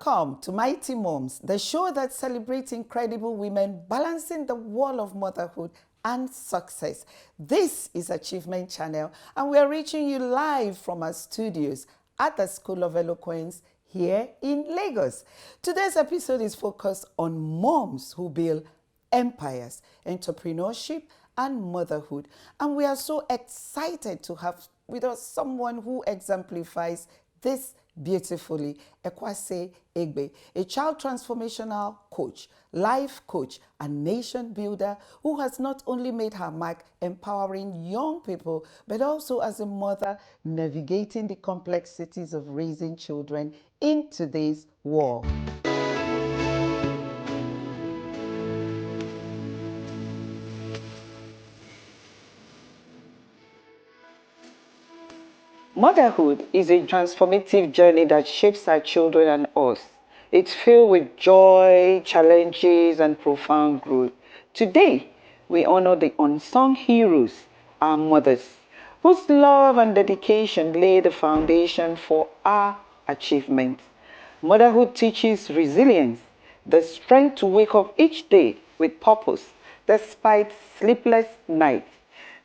Welcome to Mighty Moms, the show that celebrates incredible women balancing the wall of motherhood and success. This is Achievement Channel, and we are reaching you live from our studios at the School of Eloquence here in Lagos. Today's episode is focused on moms who build empires, entrepreneurship, and motherhood. And we are so excited to have with us someone who exemplifies this beautifully, Ekuase Egbe, a child transformational coach, life coach, and nation builder who has not only made her mark empowering young people, but also as a mother navigating the complexities of raising children in today's world. Motherhood is a transformative journey that shapes our children and us. It's filled with joy, challenges, and profound growth. Today, we honor the unsung heroes, our mothers, whose love and dedication lay the foundation for our achievements. Motherhood teaches resilience, the strength to wake up each day with purpose, despite sleepless nights.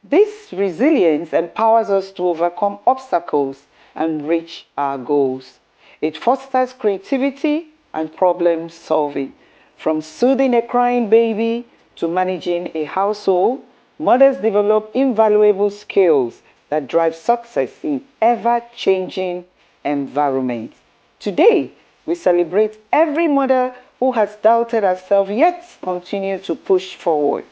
This resilience empowers us to overcome obstacles and reach our goals. It fosters creativity and problem solving. From soothing a crying baby to managing a household, mothers develop invaluable skills that drive success in ever-changing environments. Today, we celebrate every mother who has doubted herself yet continue to push forward.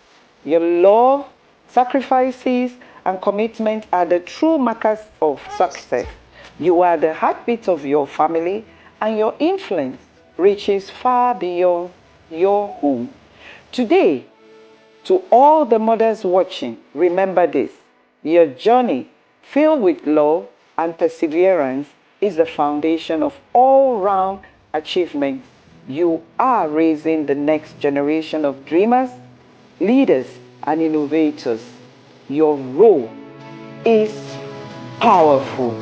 Your love, sacrifices, and commitment are the true markers of success. You are the heartbeat of your family, and your influence reaches far beyond your home. Today, to all the mothers watching, remember this: your journey, filled with love and perseverance, is the foundation of all-round achievement. You are raising the next generation of dreamers, leaders, and innovators. Your role is powerful.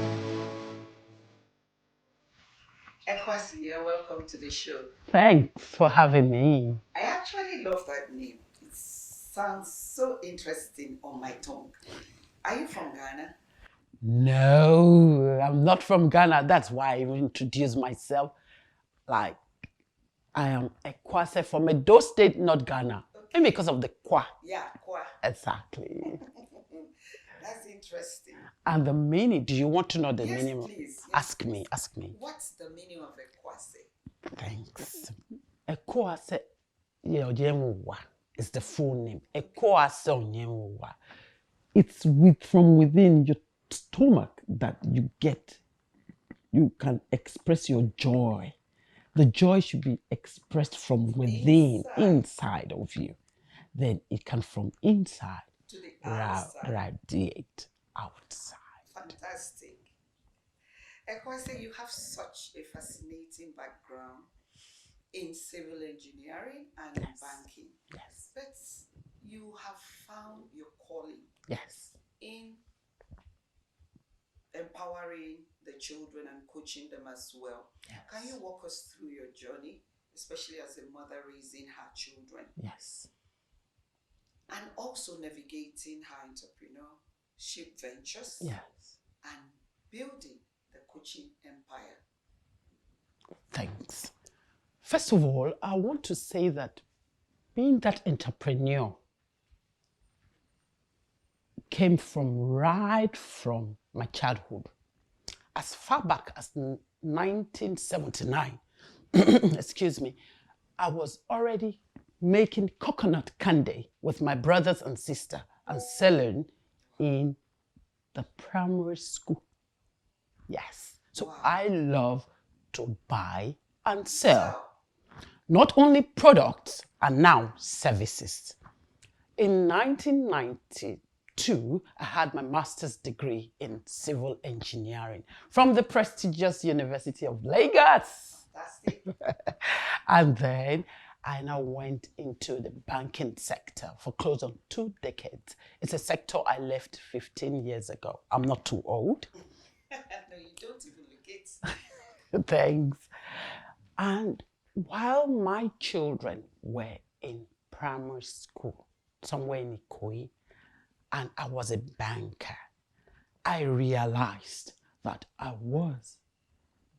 Ekuase, you're welcome to the show. Thanks for having me. I actually love that name. It sounds so interesting on my tongue. Are you from Ghana? No, I'm not from Ghana. That's why I introduced myself. Like, I am Ekuase from Edo State, not Ghana. Okay. Maybe because of the Kwa. Yeah, Kwa. Exactly. That's interesting. And the meaning, do you want to know the Yes, meaning? please. Yes, Ask please. me, ask me. What's the meaning of Ekuase? Thanks. Ekuase Onyemuwa is the full name. Ekuase Onyemuwa. It's from within your stomach that you can express your joy. The joy should be expressed from within, inside of you. Then it can from inside to the outside. radiate outside. Fantastic. Ekuase, you have such a fascinating background in civil engineering and Yes. banking. Yes. But you have found your calling Yes. in empowering the children and coaching them as well. Yes. Can you walk us through your journey, especially as a mother raising her children? Yes. And also navigating her entrepreneurship ventures. Yes. And building the coaching empire. Thanks. First of all, I want to say that being that entrepreneur came right from my childhood. As far back as 1979, excuse me, I was already making coconut candy with my brothers and sister and selling in the primary school. Yes. So wow. I love to buy and sell. Not only products and now services. In 1992, I had my master's degree in civil engineering from the prestigious University of Lagos. And then I now went into the banking sector for close on 2 decades. It's a sector I left 15 years ago. I'm not too old. No, you don't even look it. Thanks. And while my children were in primary school, somewhere in Ikoyi, and I was a banker, I realized that I was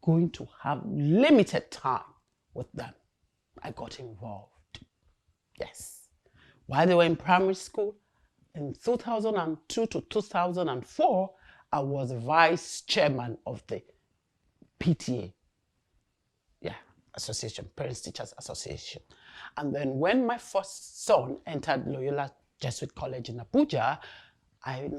going to have limited time with them. I got involved. Yes. While they were in primary school, in 2002 to 2004, I was vice chairman of the PTA, association, Parents Teachers Association. And then when my first son entered Loyola Jesuit College in Abuja, I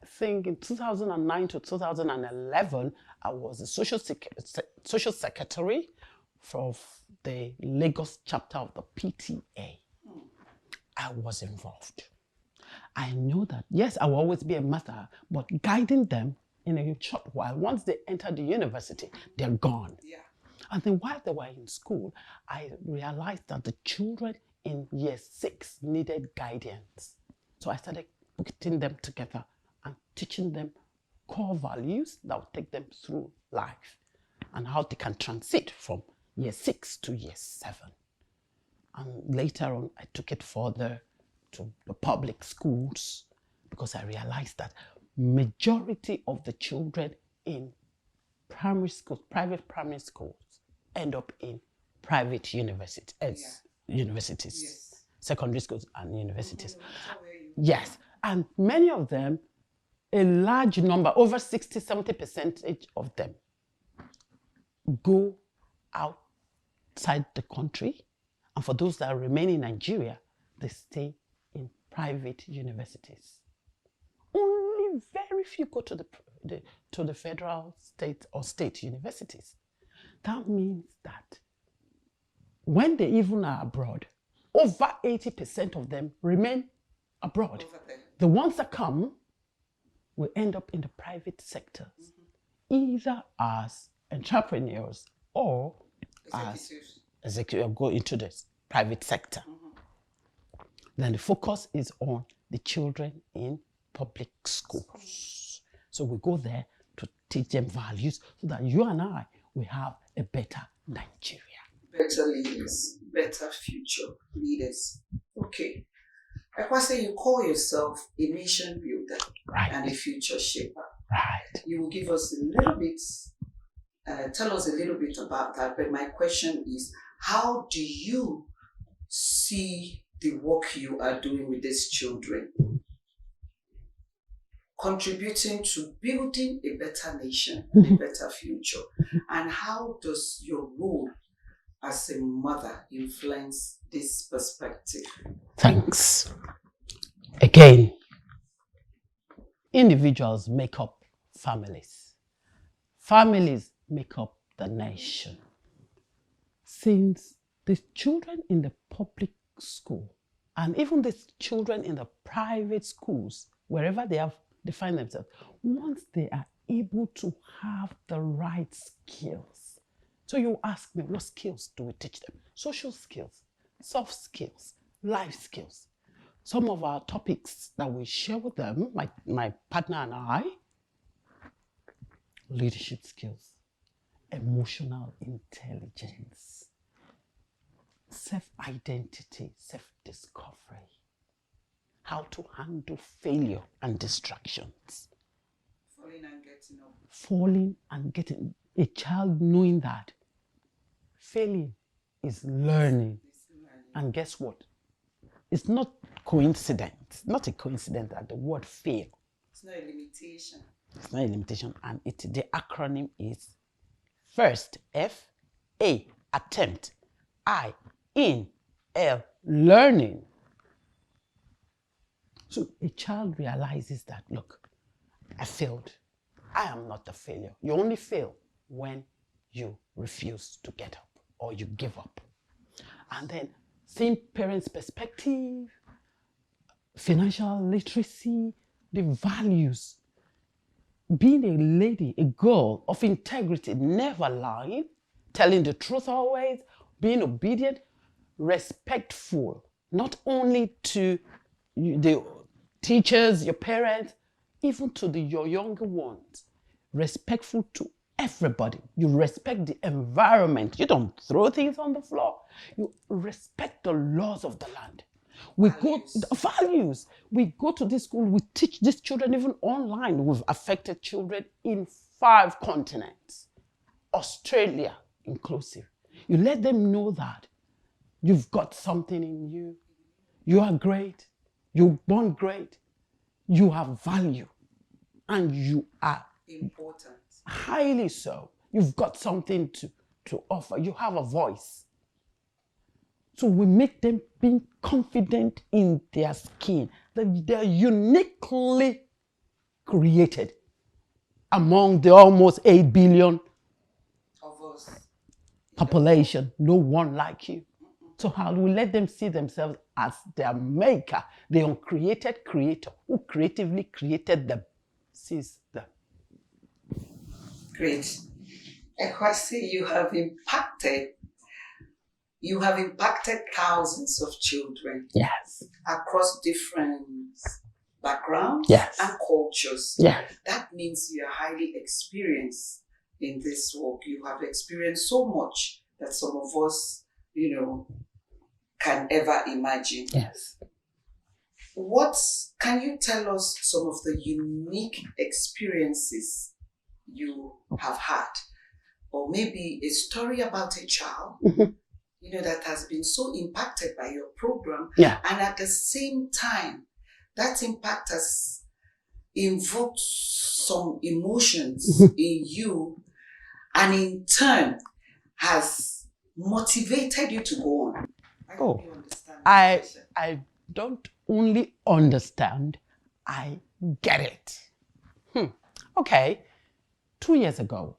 think in 2009 to 2011, I was the social secretary for the Lagos chapter of the PTA. I was involved. I know that, yes, I will always be a mother, but guiding them in a short while, once they enter the university, they're gone. Yeah. And then while they were in school, I realized that the children in year 6 needed guidance. So I started putting them together and teaching them core values that would take them through life and how they can transit from year 6 to year 7. And later on, I took it further to the public schools because I realized that majority of the children in primary schools, private primary schools, end up in private universities, Yes. secondary schools and universities. Yes, and many of them, a large number, over 60, 70% of them go outside the country. And for those that remain in Nigeria, they stay in private universities. Only very few go to the federal, state, or state universities. That means that when they even are abroad, over 80% of them remain abroad. The ones that come will end up in the private sectors, either as entrepreneurs or as executives, go into the private sector. Then the focus is on the children in public schools. So we go there to teach them values so that you and I will have a better Nigeria. Better leaders, better future leaders. Okay. Ekuase, you call yourself a nation builder and a future shaper. Right. You will give us a little bit, tell us a little bit about that. But my question is, how do you see the work you are doing with these children contributing to building a better nation, a better future? And how does your role as a mother influence this perspective? Thanks. Again, individuals make up families. Families make up the nation. Since the children in the public school and even the children in the private schools, wherever they find themselves, once they are able to have the right skills. So you ask me, what skills do we teach them? Social skills, soft skills, life skills. Some of our topics that we share with them, my partner and I: leadership skills, emotional intelligence, self-identity, self-discovery, how to handle failure and distractions. Falling and getting a child knowing that failing is learning. And guess what? It's not coincidence, not a coincidence that the word fail. It's not a limitation. It's not a limitation, and the acronym is FIRST, F-A, attempt, I, in, L, learning. So a child realizes that, look, I failed. I am not a failure. You only fail when you refuse to get up or you give up. And then seeing parents' perspective, financial literacy, the values, being a lady, a girl of integrity, never lying, telling the truth always, being obedient, respectful, not only to the teachers, your parents, even to your younger ones, respectful to everybody. You respect the environment. You don't throw things on the floor. You respect the laws of the land. We Values. go values. We go to this school. We teach these children even online. We've affected children in 5 continents, Australia inclusive. You let them know that you've got something in you. You are great. You're born great. You have value, and you are Important. highly so. You've got something to offer. You have a voice. So we make them being confident in their skin, that they're uniquely created among the almost 8 billion Of us. population. No one like you. So how do we let them see themselves as their maker, the uncreated creator who creatively created them, sees them? Great. Ekuase, you have impacted thousands of children Yes. across different backgrounds Yes. and cultures. Yes. That means you are highly experienced in this work. You have experienced so much that some of us, can ever imagine. Yes. Can you tell us some of the unique experiences you have had? Or maybe a story about a child, that has been so impacted by your program. Yeah. And at the same time, that impact has invoked some emotions in you, and in turn has motivated you to go on. I hope you understand. I don't only understand, I get it. Okay. 2 years ago,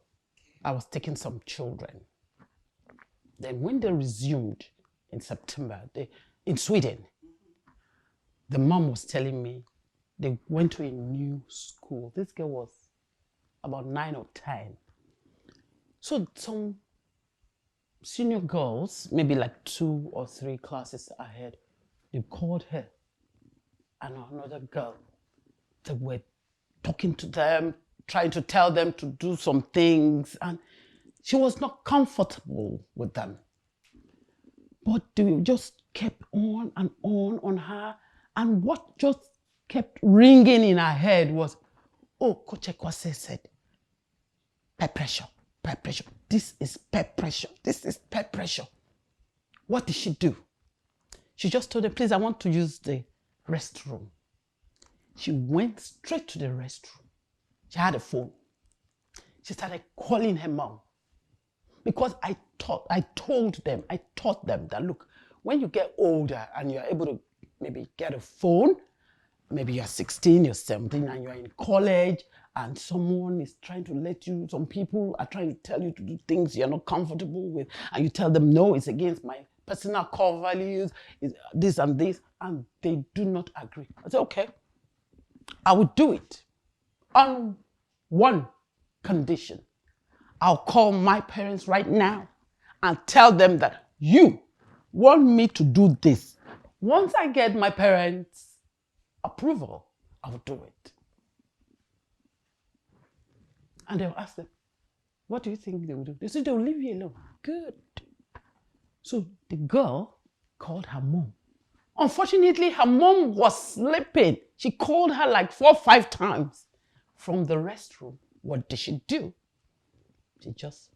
I was taking some children. Then when they resumed in September, in Sweden, the mom was telling me they went to a new school. This girl was about 9 or 10. So some senior girls, maybe like 2 or 3 classes ahead, they called her and another girl. They were talking to them, trying to tell them to do some things, and she was not comfortable with them. But they just kept on and on her, and what just kept ringing in her head was, oh, Coach Ekuase said, peer pressure, peer pressure. This is peer pressure. This is peer pressure. What did she do? She just told them, please, I want to use the restroom. She went straight to the restroom. She had a phone. She started calling her mom. Because I taught them that, look, when you get older and you're able to maybe get a phone, maybe you're 16, you're 17, and you're in college, and someone is trying to some people are trying to tell you to do things you're not comfortable with, and you tell them, no, it's against my personal core values, it's this and this, and they do not agree. I said, okay, I will do it on one condition. I'll call my parents right now and tell them that you want me to do this. Once I get my parents' approval, I'll do it. And they'll ask them, what do you think they will do? They say, they'll leave you alone. Good. So the girl called her mom. Unfortunately, her mom was sleeping. She called her like 4 or 5 times from the restroom. What did she do? She just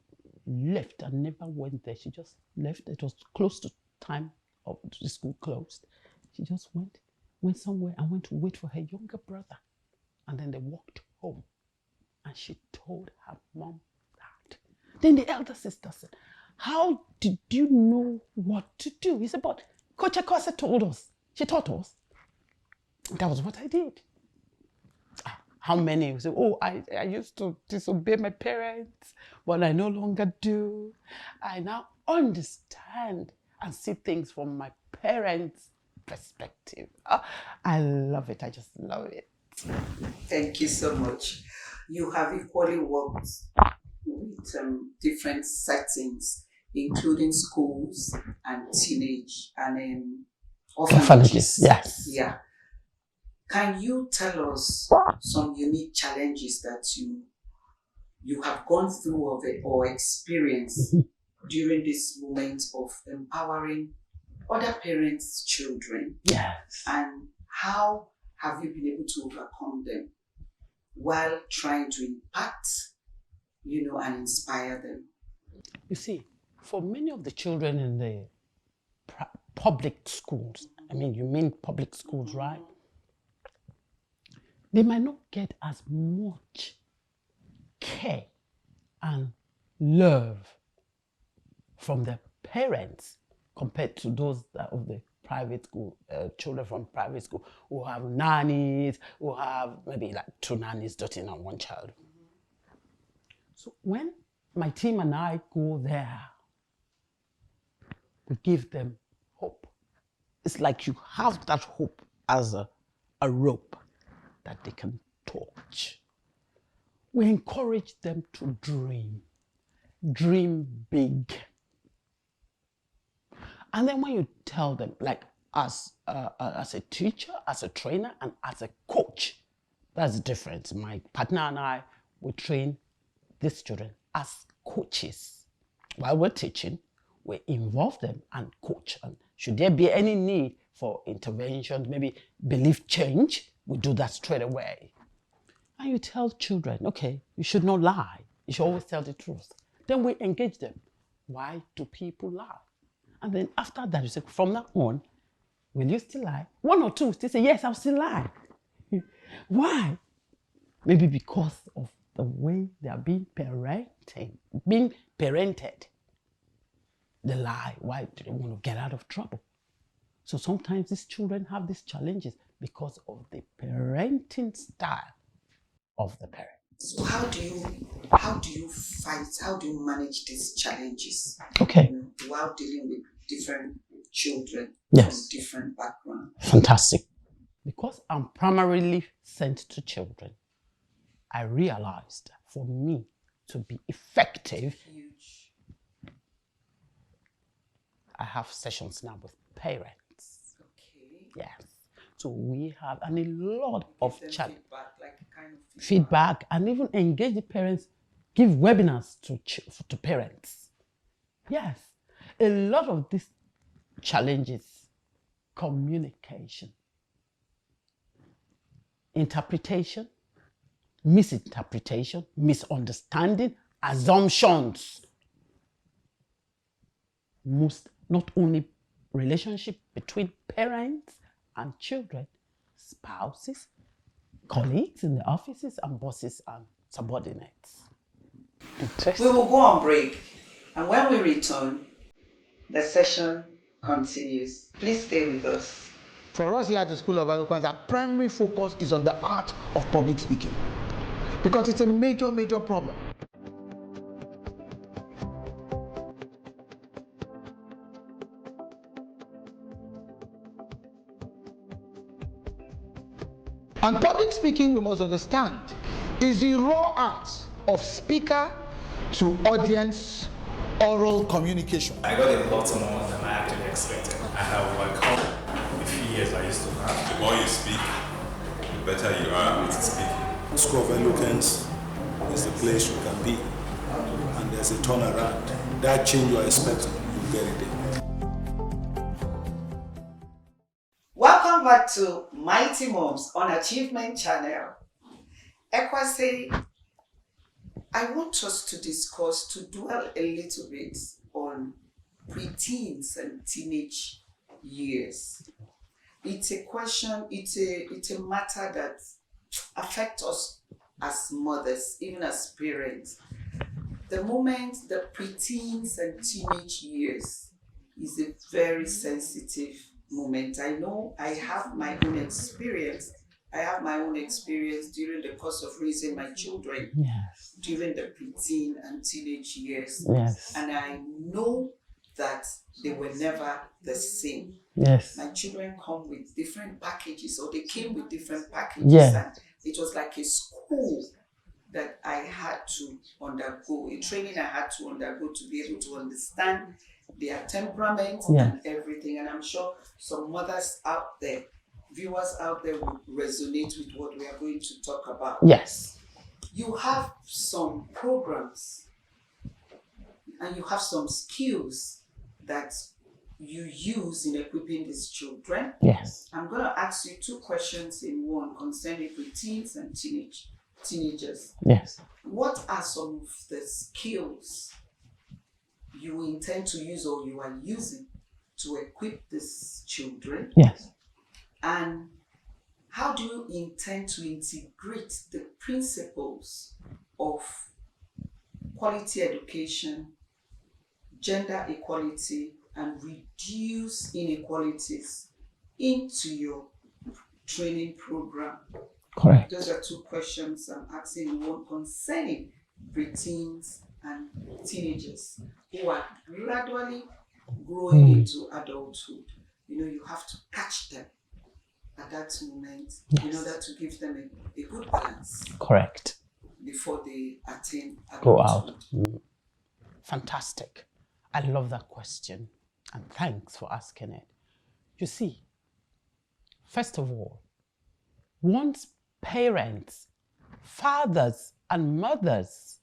left and never went there. She just left. It was close to time of the school closed. She just went somewhere and went to wait for her younger brother. And then they walked home. And she told her mom that. Then the elder sister said, how did you know what to do? He said, but Coach Ekuase told us. She taught us. That was what I did. How many say, oh, I used to disobey my parents, but I no longer do. I now understand and see things from my parents' perspective. I love it. I just love it. Thank you so much. You have equally worked with different settings, including schools and teenage and orphanages. Yes. Yeah. Can you tell us some unique challenges that you you have gone through of it or experienced during this moment of empowering other parents' children? Yes. And how have you been able to overcome them while trying to impact, and inspire them? You see, for many of the children in the public schools, I mean, you mean public schools, right? They might not get as much care and love from their parents compared to those of the private school, children from private school who have nannies, who have maybe like 2 nannies doting on 1 child. So when my team and I go there, we give them hope. It's like you have that hope as a rope that they can touch. We encourage them to dream big. And then when you tell them, like as a teacher, as a trainer, and as a coach, that's the difference. My partner and I, we train these children as coaches. While we're teaching, we involve them and coach. And should there be any need for intervention, maybe belief change, we do that straight away. And you tell children, okay, you should not lie. You should always tell the truth. Then we engage them. Why do people lie? And then after that, you say, from now on, will you still lie? 1 or 2 still say, yes, I'll still lie. Why? Maybe because of the way they are being parented. They lie. Why do they want to get out of trouble? So sometimes these children have these challenges because of the parenting style of the parents. So how do you fight? How do you manage these challenges? Okay. While dealing with different children Yes. from different backgrounds. Fantastic. Because I'm primarily sent to children, I realized for me to be effective, I have sessions now with parents. Okay. Yes. So we have a lot of chat, feedback, and even engage the parents, give webinars to parents. Yes. A lot of these challenges, communication, interpretation, misinterpretation, misunderstanding, assumptions. Not only relationship between parents and children, spouses, colleagues in the offices, and bosses and subordinates. We will go on break, and when we return, the session continues. Please stay with us. For us here at the School of Eloquence, our primary focus is on the art of public speaking because it's a major problem. And public speaking, we must understand, is the raw art of speaker to audience oral communication. I got a lot more than I actually expected. I have overcome the fears I used to have. The more you speak, the better you are at speaking. School of Eloquence is the place you can be, and there's a turnaround. That change you are expecting, you get it there. Welcome back to Mighty Moms on Achievement Channel. Ekuase, I want us to discuss, to dwell a little bit on preteens and teenage years. It's a question, it's a matter that affects us as mothers, even as parents. The moment the preteens and teenage years is a very sensitive moment. I know I have my own experience. During the course of raising my children. Yes. During the preteen and teenage years. Yes. And I know that they were never the same. Yes. My children come with different packages, or they came with different packages. Yes. And it was like a school that I had to undergo, a training I had to undergo to be able to understand their temperament and everything. And I'm sure some mothers out there, viewers out there, will resonate with what we are going to talk about. Yes. you have some programs and you have some skills that you use in equipping these children. Yes. I'm going to ask you 2 questions in one concerning preteens and teenagers. Yes. What are some of the skills you intend to use or you are using to equip these children? Yes. And how do you intend to integrate the principles of quality education, gender equality, and reduce inequalities into your training program? Correct. Those are 2 questions I'm asking, one concerning preteens and teenagers who are gradually growing into adulthood. You have to catch them at that moment in order to give them a good balance. Correct. Before they attain adulthood. Go out. Fantastic. I love that question. And thanks for asking it. You see, first of all, once parents, fathers, and mothers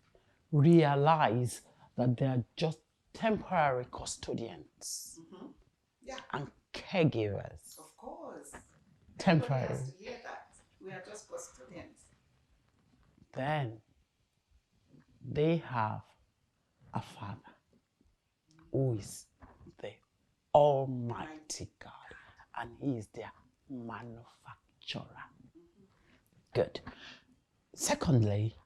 realize that they are just temporary custodians and caregivers. Of course. Temporary. Everybody has to hear that. We are just custodians. Then they have a father who is the Almighty God, and He is their manufacturer. Good. Secondly,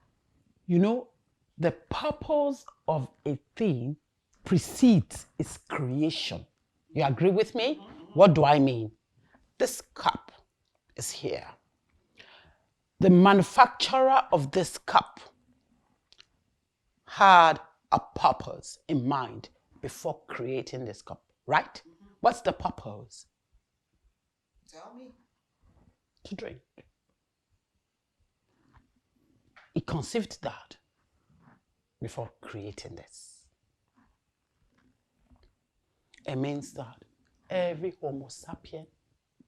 the purpose of a thing precedes its creation. You agree with me? What do I mean? This cup is here. The manufacturer of this cup had a purpose in mind before creating this cup, right? What's the purpose? Tell me. To drink. He conceived that before creating this. It means that every Homo sapien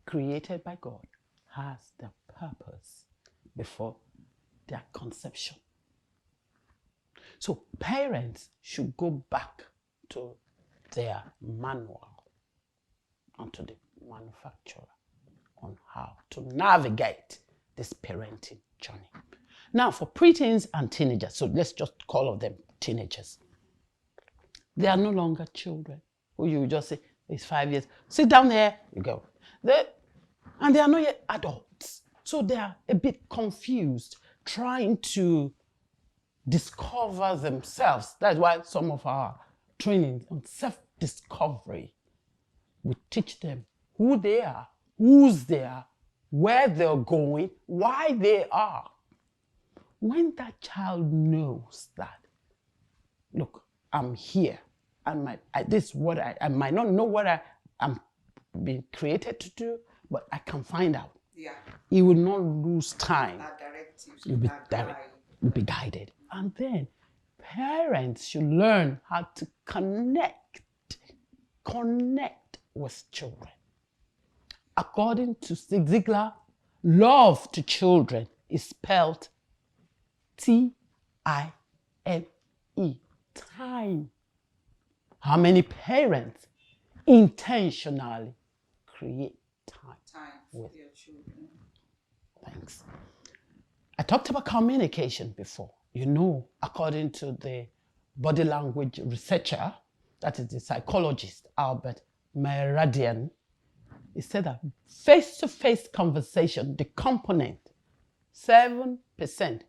created by God has the purpose before their conception. So parents should go back to their manual and to the manufacturer on how to navigate this parenting journey. Now, for preteens and teenagers, so let's just call them teenagers. They are no longer children who you just say, it's 5 years, sit down there, you go. And they are not yet adults. So they are a bit confused, trying to discover themselves. That's why some of our training on self-discovery, we teach them who they are, whose they are, where they're going, why they are. When that child knows that, look, I'm here, and this is what I might not know what I'm being created to do, but I can find out. Yeah. He will not lose time. Our directives. You'll be direct. You'll be guided. And then parents should learn how to connect with children. According to Zig Ziglar, love to children is spelled Time. Time. How many parents intentionally create time with their children? Thanks. I talked about communication before. According to the body language researcher, that is the psychologist Albert Mehrabian, he said that face-to-face conversation, the component, 7%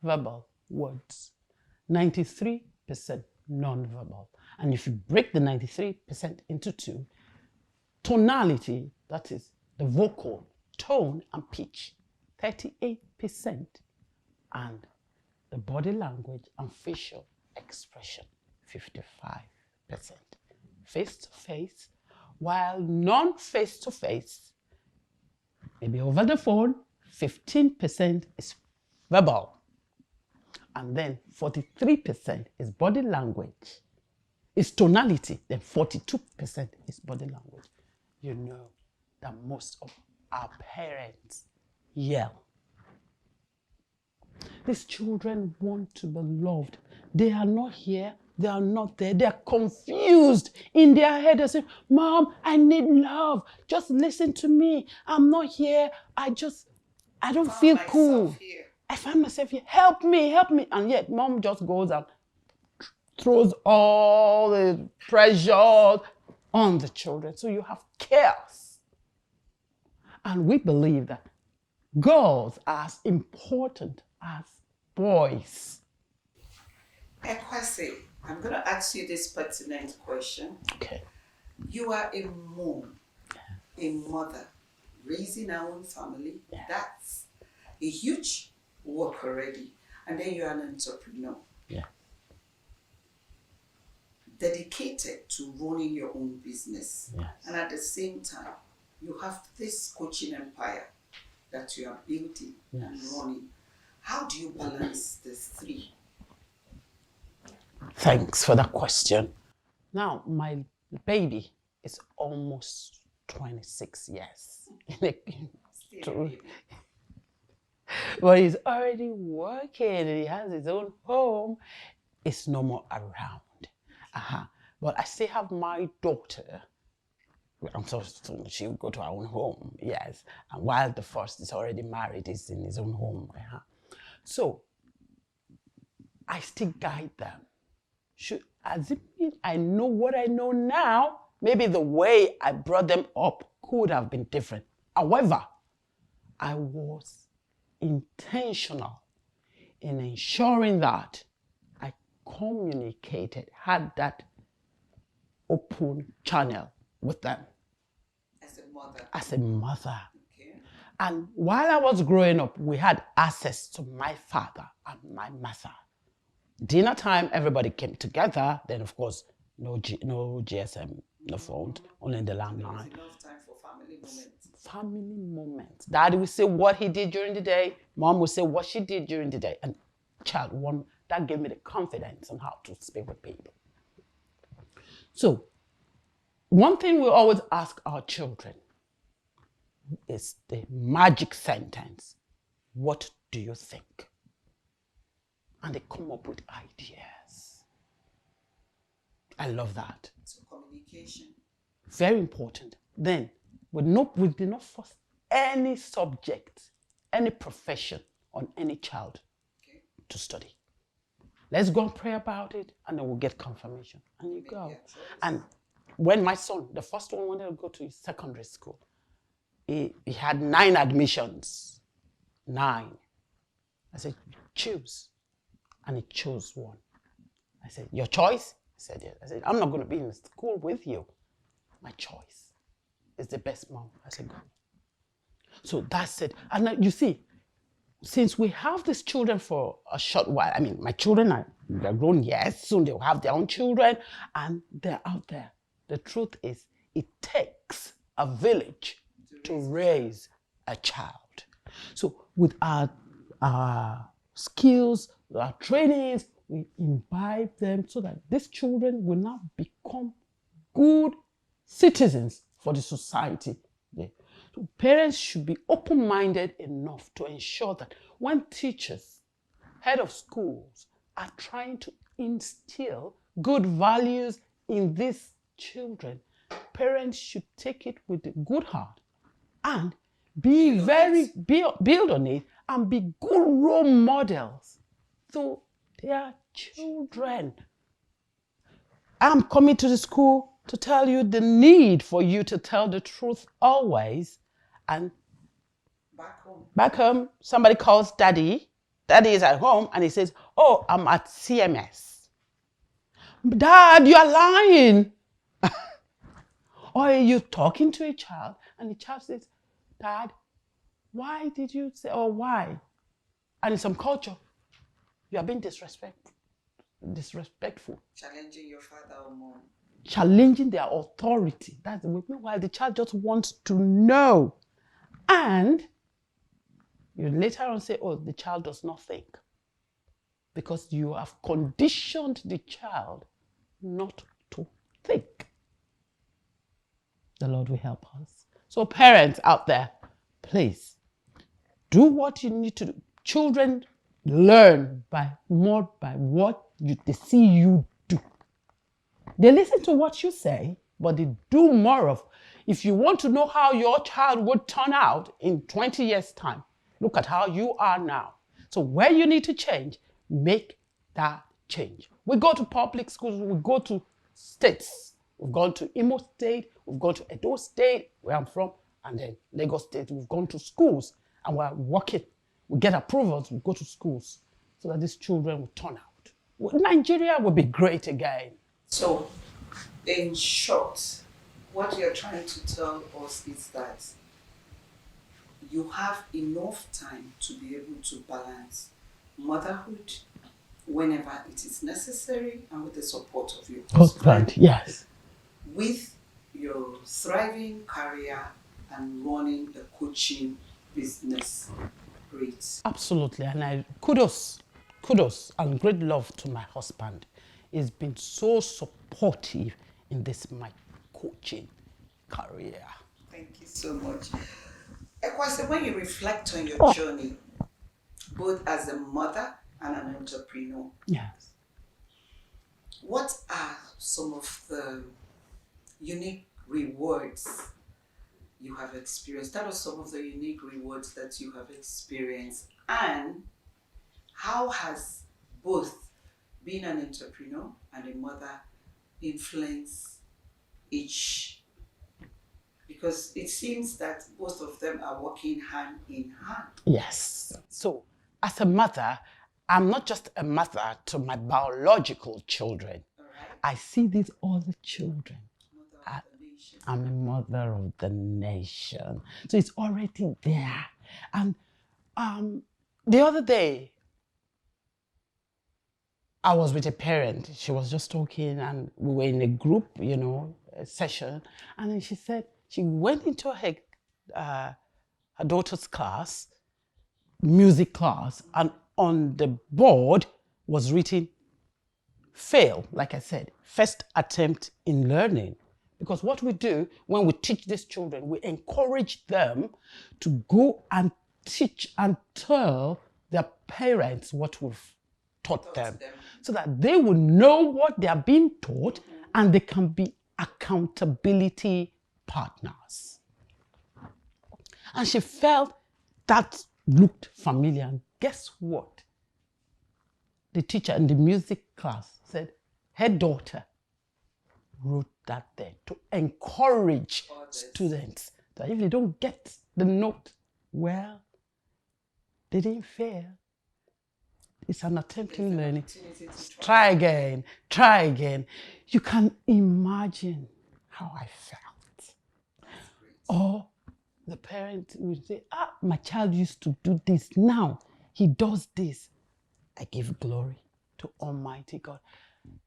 verbal words, 93% non-verbal. And if you break the 93% into 2, tonality, that is the vocal, tone and pitch, 38%, and the body language and facial expression, 55%. Face-to-face, while non-face-to-face, maybe over the phone, 15% is verbal. And then 43% is body language. It's tonality, then 42% is body language. You know that most of our parents yell. These children want to be loved. They are not here. They are not there. They are confused in their head. They say, Mom, I need love. Just listen to me. I'm not here. I don't feel cool. Here. I find myself here. Help me, help me. And yet mom just goes and throws all the pressure on the children. So you have chaos. And we believe that girls are as important as boys. Ekuase, I'm going to ask you this pertinent question. Okay. You are a mom, a mother, raising our own family. Yeah. That's a huge work already. And then you're an entrepreneur. Yeah. Dedicated to running your own business. Yes. And at the same time, you have this coaching empire that you are building and running. How do you balance the three? Thanks for that question. Now, my baby is almost 26 years. Still a baby. But he's already working and he has his own home. It's no more around. But I still have my daughter. I'm so she'll go to her own home, yes. And while the first is already married, is in his own home. So I still guide them. As if I know what I know now, maybe the way I brought them up could have been different. However, I was intentional in ensuring that I communicated, had that open channel with them. As a mother. As a mother. Okay. And while I was growing up, we had access to my father and my mother. Dinner time, everybody came together. Then, of course, no GSM, no phone, only the landline. Enough time for family moments. Family moments. Daddy will say what he did during the day. Mom will say what she did during the day. And that gave me the confidence on how to speak with people. So, one thing we always ask our children is the magic sentence. What do you think? And they come up with ideas. I love that. So communication. Very important. Then, we do not force any subject, any profession on any child to study. Let's go and pray about it, and then we'll get confirmation. And you go. And when my son, the first one, wanted to go to secondary school, he had 9 admissions. 9. I said, choose. And he chose one. I said, your choice? He said, yes. I said, I'm not going to be in school with you. My choice is the best mom. I said, go. So that's it. And you see, since we have these children for a short while, I mean, my children they're grown, yes, soon they'll have their own children, and they're out there. The truth is, it takes a village to raise a child. So with our skills, our trainings, we imbibe them so that these children will now become good citizens for the society. Yeah. So parents should be open-minded enough to ensure that when teachers, head of schools, are trying to instill good values in these children, parents should take it with a good heart and build on it and be good role models to their children. I'm coming to the school to tell you the need for you to tell the truth always. And back home, somebody calls daddy. Daddy is at home and he says, oh, I'm at CMS. Dad, you're lying. Or you're talking to a child and the child says, Dad, why did you say, or why? And in some culture, you are being disrespectful. Challenging your father or mom. Challenging their authority. That's the way. Meanwhile, the child just wants to know. And you later on say, oh, the child does not think. Because you have conditioned the child not to think. The Lord will help us. So parents out there, please, do what you need to do. Children learn by what they see you do. They listen to what you say, but they do more of. If you want to know how your child would turn out in 20 years' time, look at how you are now. So where you need to change, make that change. We go to public schools, we go to states. We've gone to Imo State, we've gone to Edo State, where I'm from, and then Lagos State. We've gone to schools and we're working. We get approvals, we go to schools so that these children will turn out. Nigeria will be great again. So, in short, what you're trying to tell us is that you have enough time to be able to balance motherhood whenever it is necessary and with the support of your husband, Yes. with your thriving career and running a coaching business. Great. Absolutely, and I kudos and great love to my husband. He's been so supportive in this my coaching career. Thank you so much. Ekuase, when you reflect on your journey, both as a mother and an entrepreneur, Yes. what are some of the unique rewards you have experienced? Tell us some of the unique rewards that you have experienced, and how has both being an entrepreneur and a mother influenced each? Because it seems that both of them are working hand in hand. Yes. So, as a mother, I'm not just a mother to my biological children. All right? I see these other children. Mother of the nation. I'm a mother of the nation. So it's already there. And the other day, I was with a parent. She was just talking and we were in a group, a session. And then she said she went into her daughter's class, music class, and on the board was written, fail, like I said, first attempt in learning. Because what we do when we teach these children, we encourage them to go and teach and tell their parents what we've taught them, so that they will know what they are being taught and they can be accountability partners. And she felt that looked familiar. And guess what? The teacher in the music class said her daughter wrote that there to encourage students that if they don't get the note, well, they didn't fail. It's an attempt in learning. Try again, try again. You can imagine how I felt. Or the parent would say, my child used to do this. Now he does this. I give glory to Almighty God.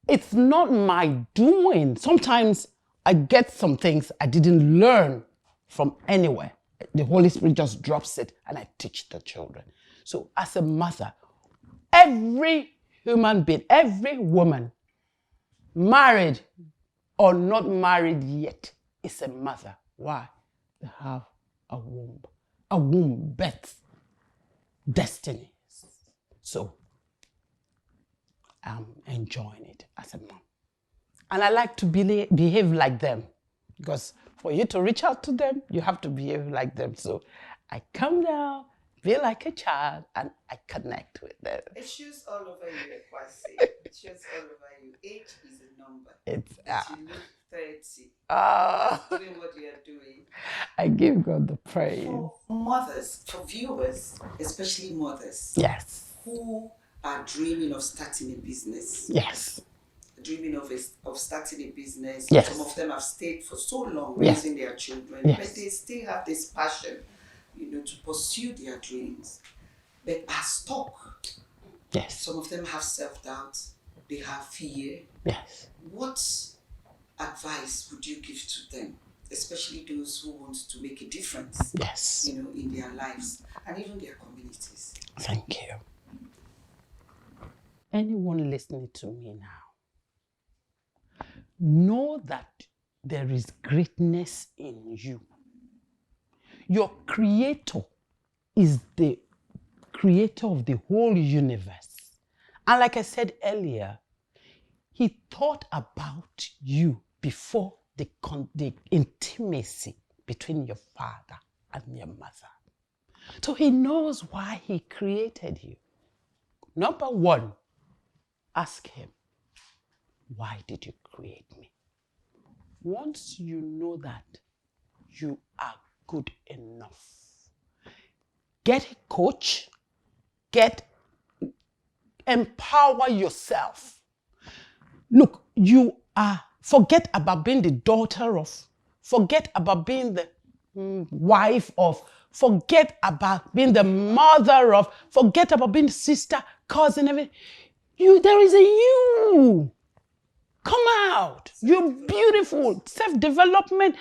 It's not my doing. Sometimes I get some things I didn't learn from anywhere. The Holy Spirit just drops it and I teach the children. So as a mother, every human being, every woman, married or not married yet, is a mother. Why? They have a womb birth, destiny. So I'm enjoying it as a mom. And I like to behave like them, because for you to reach out to them, you have to behave like them. So I come down, be like a child, and I connect with them. It shows all over you, Ekuase. It shows all over you. Age is a number. It's you look 30. Doing what you are doing. I give God the praise. For mothers, for viewers, especially mothers, Yes. who are dreaming of starting a business. Yes. Dreaming of starting a business. Yes. Some of them have stayed for so long Yes. raising their children, Yes. but they still have this passion, to pursue their dreams, but are stuck. Yes. Some of them have self-doubt, they have fear. Yes. What advice would you give to them, especially those who want to make a difference, Yes. in their lives and even their communities? Thank you. Anyone listening to me now, know that there is greatness in you. Your creator is the creator of the whole universe. And like I said earlier, he thought about you before the intimacy between your father and your mother. So he knows why he created you. Number one, ask him, why did you create me? Once you know that, you are good enough. Get a coach, empower yourself. Look, forget about being the daughter of, forget about being the wife of, forget about being the mother of, forget about being the sister, cousin, everything. There is a you. Come out. You're beautiful. Self-development.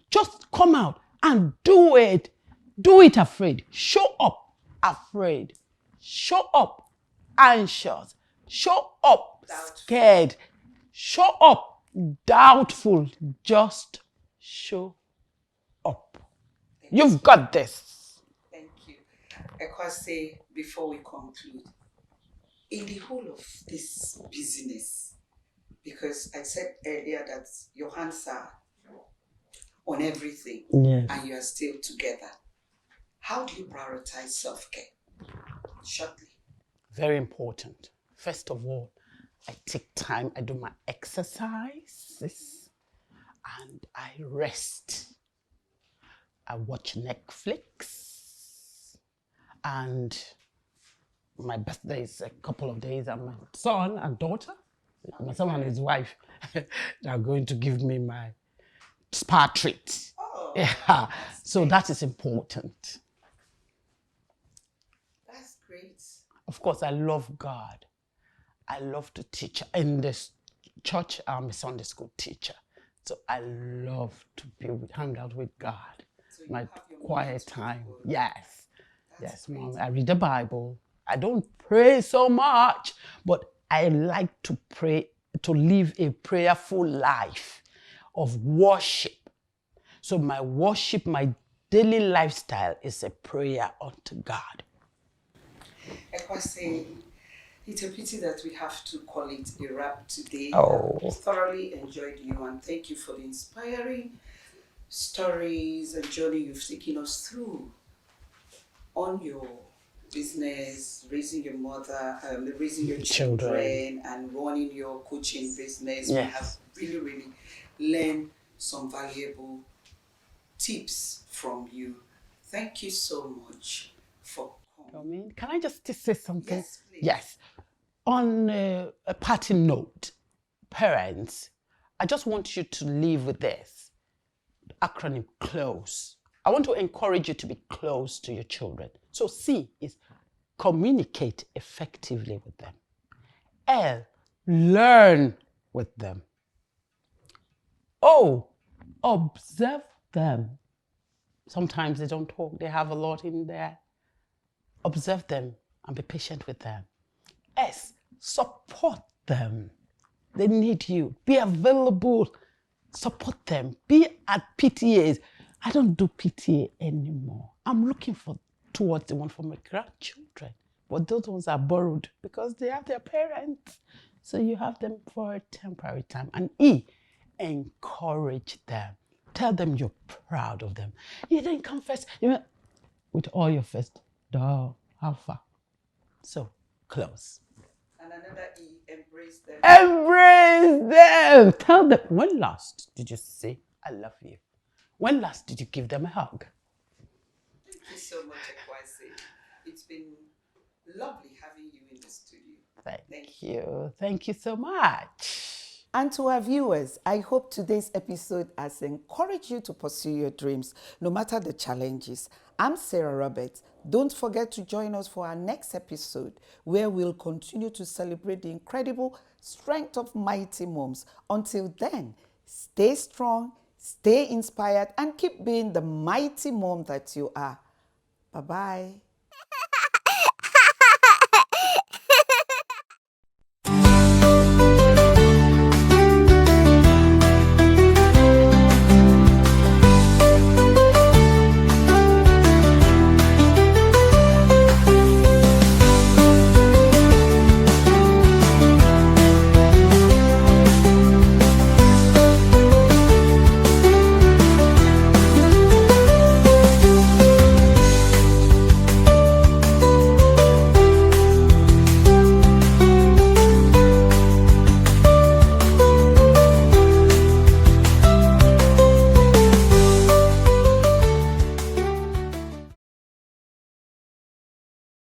Just come out and do it. Do it afraid. Show up afraid. Show up anxious. Show up scared. Show up doubtful. Just show up. You've got this. Thank you. Ekuase, before we conclude, in the whole of this business, because I said earlier that your hands are on everything, Yes. and you are still together, how do you prioritize self-care? Shortly. Very important. First of all, I take time, I do my exercises, and I rest. I watch Netflix, and my birthday is a couple of days, and my son and daughter, my son and his wife, are going to give me my spa treat. Oh, yeah, so that is important. that's great. Of course, I love God. I love to teach. In this church, I'm a Sunday school teacher. So I love to hang out with God. So My have your quiet moments with time. God. Yes. That's Yes, great. Mom. I read the Bible. I don't pray so much, but I like to pray, to live a prayerful life of worship. So my worship, my daily lifestyle is a prayer unto God. Ekuase, it's a pity that we have to call it a wrap today. Oh. I thoroughly enjoyed you, and thank you for the inspiring stories and journey you've taken us through on your business, raising your mother, raising your children, and running your coaching business. Yes. We have really learned some valuable tips from you. Thank you so much for coming. Can I just say something? Yes, please. Yes. On a parting note, parents, I just want you to leave with this acronym, CLOSE. I want to encourage you to be close to your children. So C is communicate effectively with them. L, learn with them. O, observe them. Sometimes they don't talk, they have a lot in there. Observe them and be patient with them. S, support them. They need you. Be available. Support them. Be at PTAs. I don't do PTA anymore. I'm looking towards the one for my grandchildren. But those ones are borrowed because they have their parents. So you have them for a temporary time. And E, encourage them. Tell them you're proud of them. You didn't come first. With all your first, how far? So, close. And another E, embrace them. Embrace them. Tell them, when last did you say, I love you? When last did you give them a hug? Thank you so much, Ekuase. It's been lovely having you in the studio. Thank you. Thank you so much. And to our viewers, I hope today's episode has encouraged you to pursue your dreams, no matter the challenges. I'm Sarah Roberts. Don't forget to join us for our next episode, where we'll continue to celebrate the incredible strength of mighty moms. Until then, stay strong, stay inspired, and keep being the mighty mom that you are. Bye-bye.